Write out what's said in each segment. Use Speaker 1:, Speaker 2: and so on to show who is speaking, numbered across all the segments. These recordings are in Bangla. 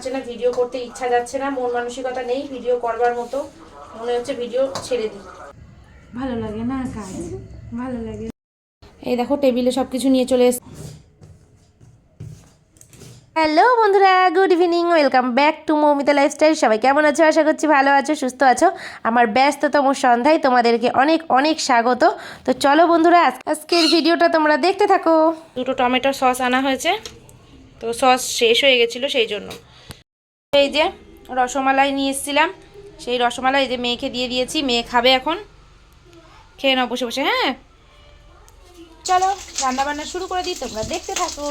Speaker 1: লাগছে না, ভিডিও করতে ইচ্ছা যাচ্ছে না, মন মানসিকতা নেই ভিডিও করবার মতো, মনে হচ্ছে ভিডিও ছেড়ে দিই। ভালো লাগে না কাজ, ভালো লাগে। এই দেখো টেবিলে সব কিছু নিয়ে চলে এসেছি। হ্যালো বন্ধুরা, good evening, welcome back to Moumita lifestyle. সবাই কেমন আছো? আশা করছি ভালো আছো, সুস্থ আছো। আমার ব্যস্ততম সন্ধ্যায় তোমাদেরকে অনেক অনেক স্বাগত। তো চলো বন্ধুরা, আজকের ভিডিওটা তোমরা দেখতে থাকো। দুটো টমেটো সস আনা হয়েছে, তো সস শেষ হয়ে গেছিলো সেই জন্য। এই যে রসমালাই নিয়ে এসেছিলাম, সেই রসমালাই এই যে মেয়েকে দিয়ে দিয়েছি, মেয়ে খাবে এখন। খেয়ে নাও বসে বসে। হ্যাঁ চলো রান্নাবান্না শুরু করে দিই, তোমরা দেখতে থাকো।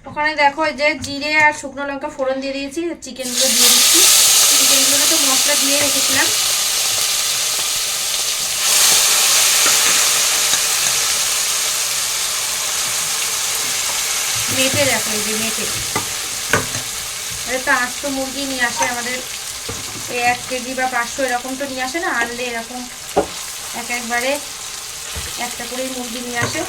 Speaker 1: ওখানে দেখো যে জিরে আর শুকনো লঙ্কা ফোড়ন দিয়ে দিয়েছি, চিকেনগুলো দিয়ে দিচ্ছি। চিকেনগুলো তো মশলা দিয়ে রেখেছিলাম। মেটে দেখো, এই যে মেটে, তো 800 মুরগি নিয়ে আসে আমাদের, 1 কেজি বা 500 এরকম তো নিয়ে আসে না, আনলে এরকম একবারে একটা করেই মুরগি নিয়ে আসে।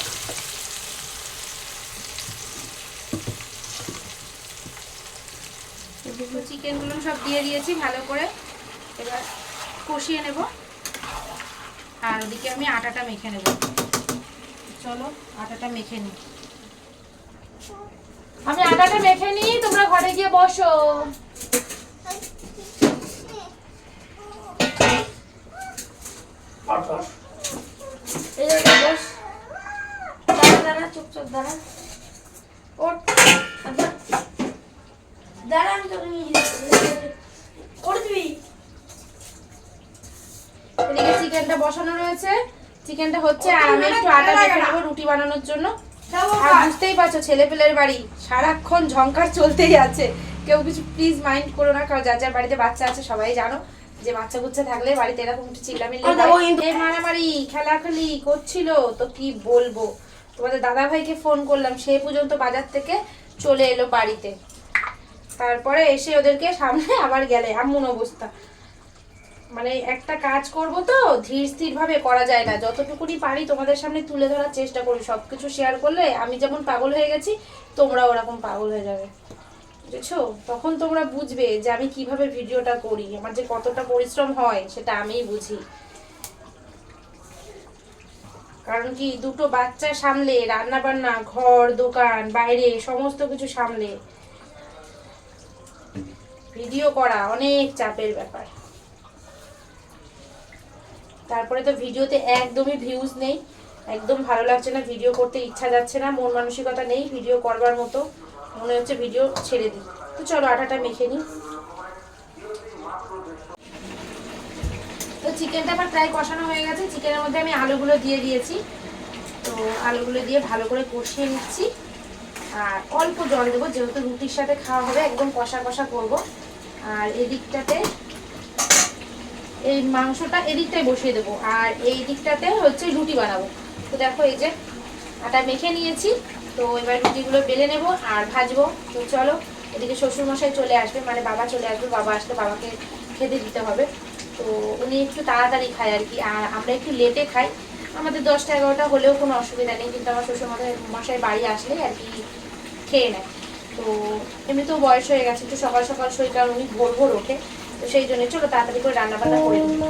Speaker 1: চিকেনগুলো সব দিয়ে দিয়েছি ভালো করে, এবার কষিয়ে নেব। আর ওদিকে আমি আটাটা মেখে নেব। চলো আটাটা মেখে নিই, আমি আটাটা মেখে নিই, তোমরা ঘরে গিয়ে বসো। দাঁড়া চুপচাপ দাঁড়া, ওঠ দাঁড়া, আমি তোকে নিয়ে দিবি। এদিকে চিকেনটা বসানো রয়েছে, চিকেনটা হচ্ছে, আর আমি একটু আটা মেখে নেবো রুটি বানানোর জন্য। আর বুঝতেই পারছো ছেলেপেলের বাড়ি, সারাক্ষণ ঝংকার চলতেই আছে। কেউ কিছু প্লিজ মাইন্ড করো না, কারণ যার যার বাড়িতে বাচ্চা আছে সবাই জানো যে বাচ্চা বুচ্চা থাকলে বাড়িতে এরকম একটু চিল্লামিল্লি মারামারি খেলাখেলি করছিল। তো কি বলবো, তোমাদের দাদা ভাইকে ফোন করলাম, সে পর্যন্ত বাজার থেকে চলে এলো বাড়িতে, তারপরে এসে ওদেরকে সামনে আবার গেলে এমন অবস্থা। মানে একটা কাজ করব তো ধীর স্থির ভাবে করা যায় না, যতটুকুনি পারি তোমাদের সামনে তুলে ধরার চেষ্টা করি। সবকিছু শেয়ার করলে আমি যেমন পাগল হয়ে গেছি, তোমরাও ওরকম পাগল হয়ে যাবে, বুঝেছো? তখন তোমরা বুঝবে যে আমি কিভাবে ভিডিওটা করি, আমার যে কতটা পরিশ্রম হয় সেটা আমিই বুঝি। কারণ কি, দুটো বাচ্চা সামলে, রান্না বান্না, ঘর দোকান বাইরে সমস্ত কিছু সামলে ভিডিও করা অনেক চাপের ব্যাপার। তারপরে তো ভিডিওতে একদমই ভিউজ নেই, একদম ভালো লাগছে না, ভিডিও করতে ইচ্ছা যাচ্ছে না, মন মানসিকতা নেই ভিডিও করবার মতো, মনে হচ্ছে ভিডিও ছেড়ে দিই। তো চলো আটাটা মেখে নিই। তো চিকেনটা আমার প্রায় কষানো হয়ে গেছে, চিকেনের মধ্যে আমি আলুগুলো দিয়ে দিয়েছি। তো আলুগুলো দিয়ে ভালো করে কষিয়ে নিচ্ছি, আর অল্প জল দেবো, যেহেতু রুটির সাথে খাওয়া হবে, একদম কষা কষা করবো। আর এদিকটাতে এই মাংসটা এদিকটাই বসিয়ে দেবো, আর এই দিকটাতে হচ্ছে রুটি বানাবো। তো দেখো এই যে আটা মেখে নিয়েছি, তো এবার রুটিগুলো বেলে নেব আর ভাজবো। তো চলো, এদিকে শ্বশুরমশাই চলে আসবে, মানে বাবা চলে আসবে, বাবা আসলে বাবাকে খেতে দিতে হবে। তো উনি একটু তাড়াতাড়ি খায় আর কি, আর আমরা একটু লেটে খাই। আমাদের 10টা 11টা হলেও কোনো অসুবিধা নেই, কিন্তু আমার শ্বশুরমশাই বাড়ি আসলে আর কি খেয়ে নেয়। তো এমনিতেও বয়স হয়ে গেছে, একটু সকাল সকাল শরীর, কারণ উনি ভোর ভোর ওঠে। তো সেই জন্য চলো তাড়াতাড়ি করে রান্না বান্না করে নিই।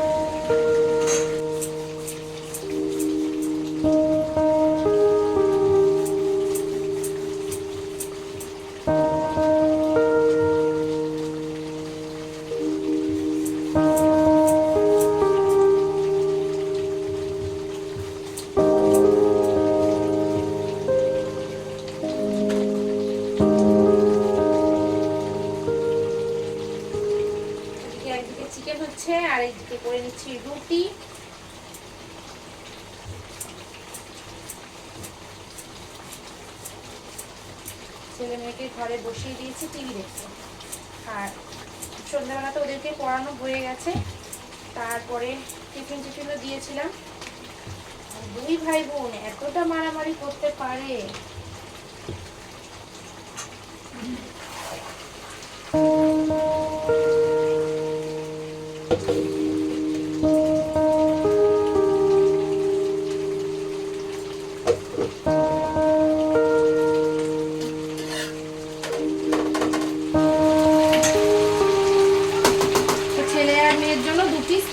Speaker 1: একদিকে চিকেন হচ্ছে আর একদিকে করে নিচ্ছি রুটি। ছেলে মেয়েকে ঘরে বসিয়ে দিয়েছি টিভি দেখতে, আর সন্ধ্যাবেলা তো ওদেরকে পড়ানো হয়ে গেছে। তারপরে টিফিনও দিয়েছিলাম। দুই ভাই বোন এতটা মারামারি করতে পারে,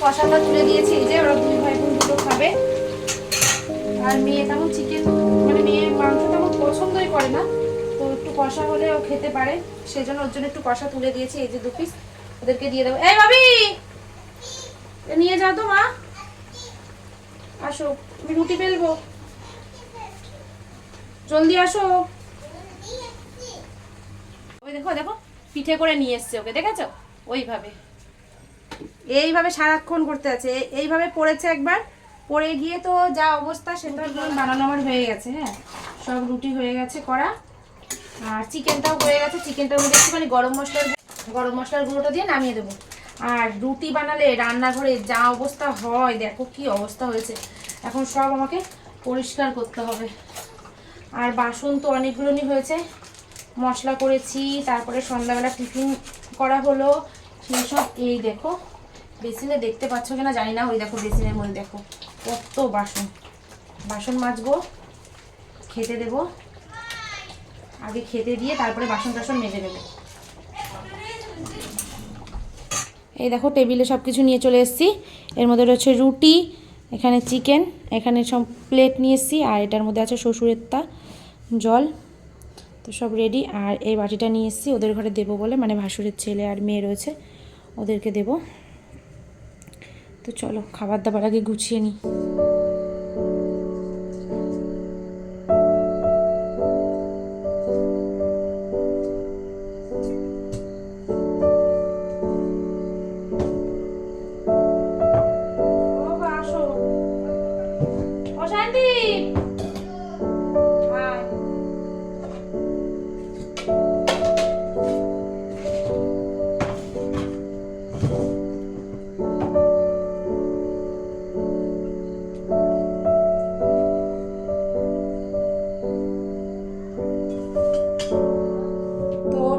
Speaker 1: কষাটা তুলে দিয়েছি, এই যে ওরা দুই ভাই বোন দুটো খাবে। আর মেয়ে তেমন চিকেন মানে মেয়ে মাংস তেমন পছন্দই করে না, তো একটু কষা হলে ও খেতে পারে, সেই জন্য ওর জন্য একটু কষা তুলে দিয়েছি। এই যে 2 পিস ওদেরকে দিয়ে দেবো। এই ভাবি নিয়ে যাও তো মা, আসো আমি রুটি বেলবো, জলদি আসো। ওই দেখো দেখো পিঠে করে নিয়ে এসছে ওকে, দেখেছো? ওইভাবে এইভাবে সারাক্ষণ করতে আছে, এইভাবে পড়েছে একবার, পড়ে গিয়ে তো যা অবস্থা, সেটা বানানো আমার হয়ে গেছে। হ্যাঁ, সব রুটি হয়ে গেছে করা, আর চিকেনটাও হয়ে গেছে। চিকেনটার মধ্যে একটুখানি গরম মশলার গুঁড়োটা দিয়ে নামিয়ে দেবো। আর রুটি বানালে রান্নাঘরে যা অবস্থা হয়, দেখো কি অবস্থা হয়েছে। এখন সব আমাকে পরিষ্কার করতে হবে। আর বাসন তো অনেকগুলোই হয়েছে, মশলা করেছি, তারপরে সন্ধ্যাবেলা টিফিন করা হলো সেই সব। এই দেখো বেসিনে দেখতে পাচ্ছ কিনা জানি না, ওই দেখো বেসিনের মধ্যে দেখো কত বাসন মাজবো, খেতে দেবো, আগে খেতে দিয়ে তারপরে বাসন টাসন মেজে দেবো। এই দেখো টেবিলে সব কিছু নিয়ে চলে এসেছি। এর মধ্যে রয়েছে রুটি, এখানে চিকেন, এখানে সব প্লেট নিয়ে এসেছি, আর এটার মধ্যে আছে শ্বশুরের জল, তো সব রেডি। আর এই বাটিটা নিয়ে এসেছি ওদের ঘরে দেবো বলে, মানে ভাসুরের ছেলে আর মেয়ে রয়েছে, ওদেরকে দেবো। তো চলো খাবার দাবার আগে গুছিয়ে নিই।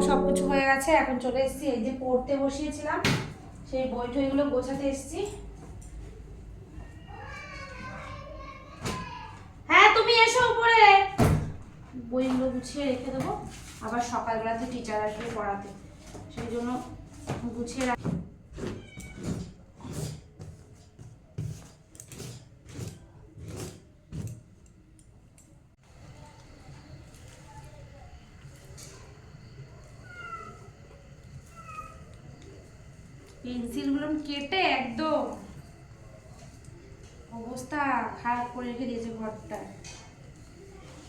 Speaker 1: সবকিছু হয়ে গেছে, এখন চলে এসেছি এই যে পড়তে বসিয়েছিলাম, সেই বই টইগুলো গোছাতে এসেছি। হ্যাঁ তুমি এসো উপরে, বইগুলো গুছিয়ে রেখে দেবো, আবার সকালবেলাতে টিচার আসবে পড়াতে, সেই জন্য গুছিয়ে রাখ। পেন্সিলগুলো কেটে একদম অবস্থা খারাপ করে রেখে দিয়েছে ঘরটা।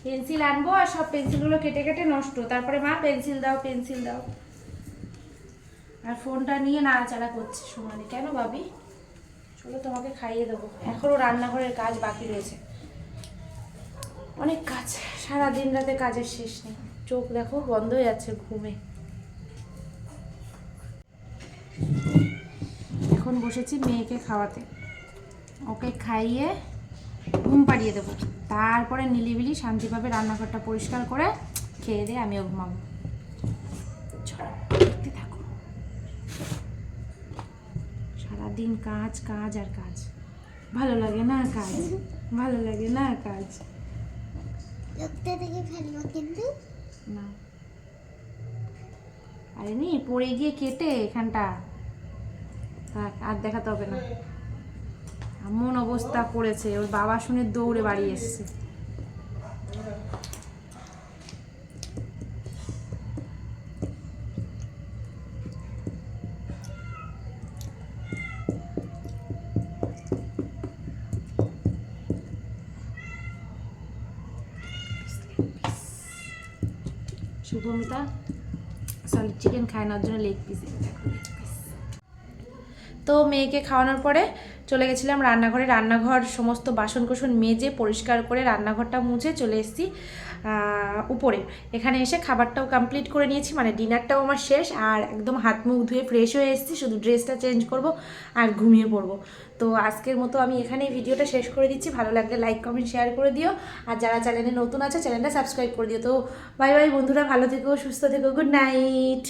Speaker 1: পেন্সিল আনবো আর সব পেন্সিলগুলো কেটে কেটে নষ্ট, তারপরে মা পেন্সিল দাও পেন্সিল দাও, আর ফোনটা নিয়ে নাড়াচাড়া করছে সুমানি। কেন ভাবি? চলো তোমাকে খাইয়ে দেবো, এখনও রান্নাঘরের কাজ বাকি রয়েছে, অনেক কাজ, সারা দিন রাতে কাজের শেষ নেই। চোখ দেখো বন্ধ হয়ে যাচ্ছে ঘুমে। এখন বসেছি মেয়েকে খাওয়াতে, ওকে খাইয়ে ঘুম পাড়িয়ে দেবো, তারপরে নিলিবিলি শান্তিভাবে রান্নাঘরটা পরিষ্কার করে খেয়ে দিয়ে আমিও ঘুমাবো। চলো দেখতে থাকো, সারাদিন কাজ কাজ আর কাজ, ভালো লাগে না কাজ, ভালো লাগে না কাজ। কিন্তু না আরে নি পড়ে গিয়ে কেটে এখানটা আর দেখাতে হবে না, এমন অবস্থা করেছে। ওর বাবা শুনে দৌড়ে বাড়ি এসছে। শুভমিতা সলিড চিকেন খায় না, ওর জন্য লেগ পিস। তো মেয়েকে খাওয়ানোর পরে চলে গেছিলাম রান্নাঘরে, রান্নাঘর সমস্ত বাসন কোসন মেজে পরিষ্কার করে রান্নাঘরটা মুছে চলে এসেছি উপরে। এখানে এসে খাবারটাও কমপ্লিট করে নিয়েছি, মানে ডিনারটাও আমার শেষ, আর একদম হাত মুখ ধুয়ে ফ্রেশ হয়ে এসেছি, শুধু ড্রেসটা চেঞ্জ করব আর ঘুমিয়ে পড়বো। তো আজকের মতো আমি এখানেই ভিডিওটা শেষ করে দিচ্ছি। ভালো লাগলে লাইক কমেন্ট শেয়ার করে দিও, আর যারা চ্যানেলে নতুন আছে চ্যানেলটা সাবস্ক্রাইব করে দিও। তো বাই বাই বন্ধুরা, ভালো থেকো সুস্থ থেকো, গুড নাইট।